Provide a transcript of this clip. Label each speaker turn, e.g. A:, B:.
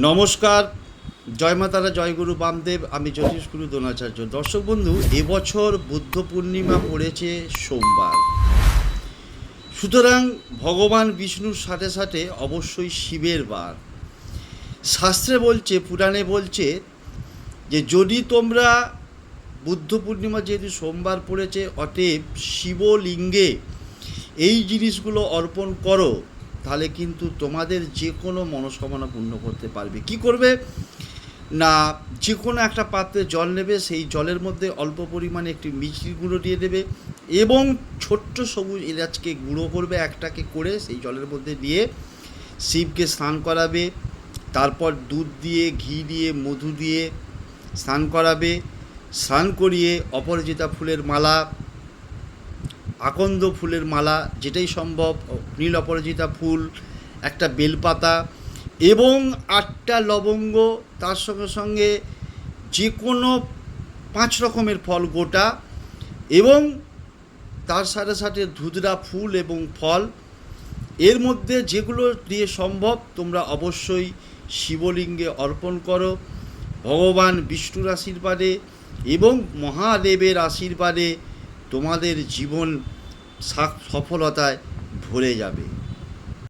A: নমস্কার, জয় মাতারা, জয় গুরু বামদেব। আমি জ্যোতিষ গুরু দ্রোণাচার্য। দর্শক বন্ধু, এবছর বুদ্ধ পূর্ণিমা পড়েছে সোমবার। সুতরাং ভগবান বিষ্ণুর সাথে সাথে অবশ্যই শিবের বার। শাস্ত্রে বলছে, পুরাণে বলছে যে যদি তোমরা বুদ্ধ পূর্ণিমা যেহেতু সোমবার পড়েছে, অতএব শিবলিঙ্গে এই জিনিসগুলো অর্পণ করো, তাহলে কিন্তু তোমাদের যে কোনো মনস্কামনা পূর্ণ করতে পারবে। কি করবে না, যে কোনো একটা পাত্রে জল নেবে, সেই জলের মধ্যে অল্প পরিমাণে একটি মিষ্টি গুঁড়ো দিয়ে দেবে এবং ছোট্ট সবুজ এলাচকে গুঁড়ো করবে, একটাকে করে সেই জলের মধ্যে দিয়ে শিবকে স্নান করাবে। তারপর দুধ দিয়ে, ঘি দিয়ে, মধু দিয়ে স্নান করাবে। স্নান করিয়ে অপরাজিতা ফুলের মালা, আকন্দ ফুলের মালা, যেটাই সম্ভব, নীল অপরাজিতা ফুল, একটা বেলপাতা এবং 8টা লবঙ্গ, তার সঙ্গে সঙ্গে যে কোনো 5 রকমের ফল গোটা, এবং তার সাথে সাথে ধুতরা ফুল এবং ফল। এর মধ্যে যেগুলো দিয়ে সম্ভব তোমরা অবশ্যই শিবলিঙ্গে অর্পণ করো। ভগবান বিষ্ণুর আশীর্বাদে এবং মহাদেবের আশীর্বাদে তোমাদের জীবন সফলতায় ভরে যাবে।